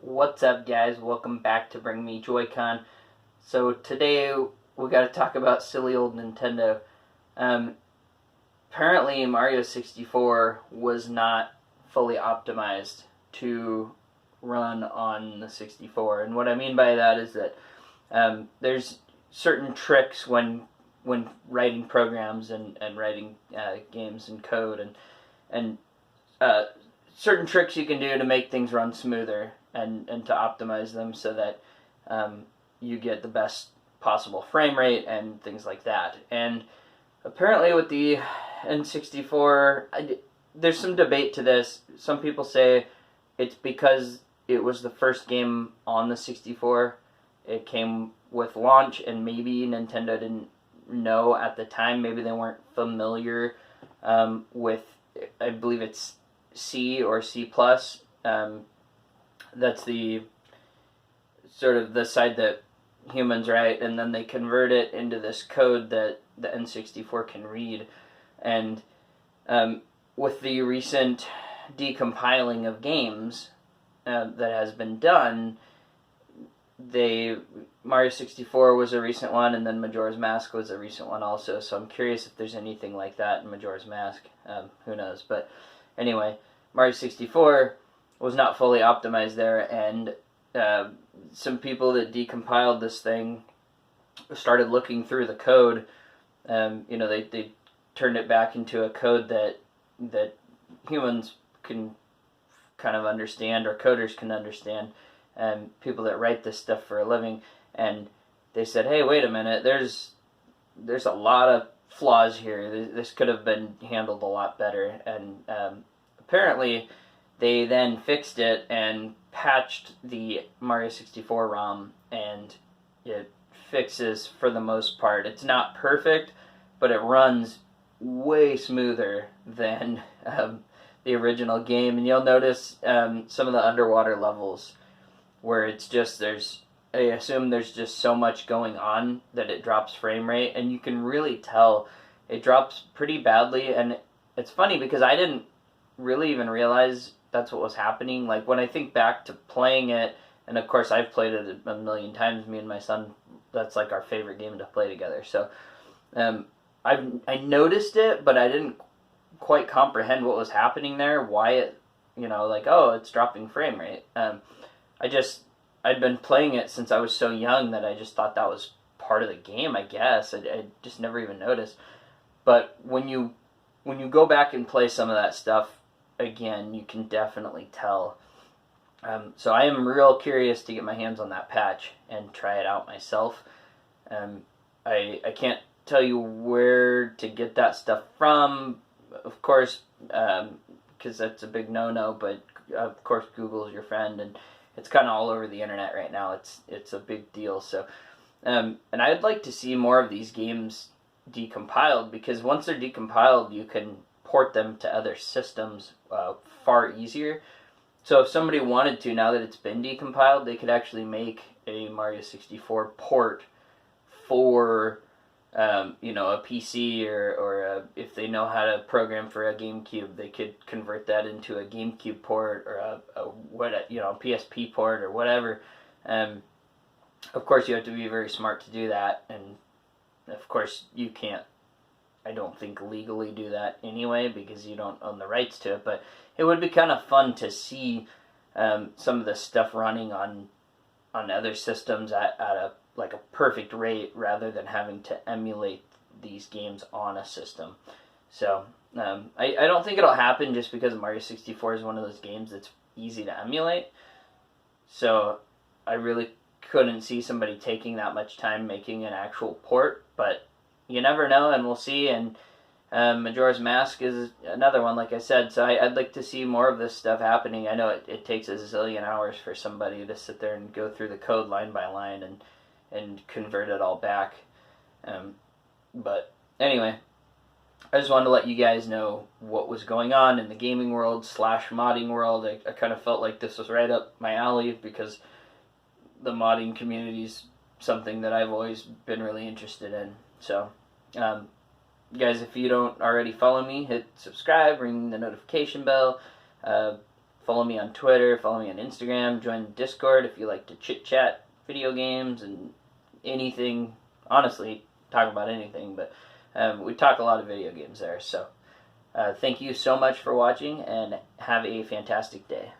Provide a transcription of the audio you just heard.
What's up, guys? Welcome back to Bring Me Joy-Con. So today we got to talk about silly old Nintendo. Apparently Mario64 was not fully optimized to run on the 64, and what I mean by that is that there's certain tricks when writing programs and writing games and code and certain tricks you can do to make things run smoother and to optimize them so that you get the best possible frame rate and things like that. And apparently with the N64, there's some debate to this. Some people say it's because it was the first game on the 64. It came with launch, and maybe Nintendo didn't know at the time. Maybe they weren't familiar with, I believe it's C or C+. That's the sort of the side that humans write, and then they convert it into this code that the N64 can read. And with the recent decompiling of games that has been done, Mario 64 was a recent one, and then Majora's Mask was a recent one also. So I'm curious if there's anything like that in Majora's Mask. Who knows? But anyway, Mario 64 was not fully optimized there, and some people that decompiled this thing started looking through the code. They turned it back into a code that humans can kind of understand, or coders can understand, and people that write this stuff for a living. And they said, hey, wait a minute, there's a lot of flaws here. This could have been handled a lot better. And apparently they then fixed it and patched the Mario 64 ROM, and it fixes for the most part. It's not perfect, but it runs way smoother than the original game. And you'll notice some of the underwater levels where it's just, I assume there's just so much going on that it drops frame rate, and you can really tell it drops pretty badly. And it's funny because I didn't really even realize that's what was happening. Like, when I think back to playing it, and of course I've played it a million times, me and my son, that's like our favorite game to play together. So I noticed it, but I didn't quite comprehend what was happening there, why it, it's dropping frame rate. I'd been playing it since I was so young that I just thought that was part of the game, I guess. I just never even noticed. But when you go back and play some of that stuff again, you can definitely tell. So I am real curious to get my hands on that patch and try it out myself. I can't tell you where to get that stuff from, of course, because that's a big no-no, but of course Google's your friend, and it's kind of all over the internet right now. It's a big deal. So, and I'd like to see more of these games decompiled, because once they're decompiled, you can port them to other systems far easier. So if somebody wanted to, now that it's been decompiled, they could actually make a Mario 64 port for a PC, or if they know how to program for a GameCube, they could convert that into a GameCube port, or a PSP port, or whatever. Of course, you have to be very smart to do that, and of course, you can't, I don't think, legally do that anyway, because you don't own the rights to it. But it would be kind of fun to see some of this stuff running on other systems at a perfect rate, rather than having to emulate these games on a system. So I don't think it'll happen, just because Mario 64 is one of those games that's easy to emulate. So I really couldn't see somebody taking that much time making an actual port, but you never know, and we'll see. And Majora's Mask is another one, like I said, so I'd like to see more of this stuff happening. I know it takes a zillion hours for somebody to sit there and go through the code line by line and convert it all back. But anyway, I just wanted to let you guys know what was going on in the gaming world / modding world. I kind of felt like this was right up my alley, because the modding community is something that I've always been really interested in. So, guys, if you don't already follow me, hit subscribe, ring the notification bell. Follow me on Twitter, follow me on Instagram, join the Discord if you like to chit-chat video games and anything. Honestly, talk about anything, but we talk a lot of video games there. So thank you so much for watching, and have a fantastic day.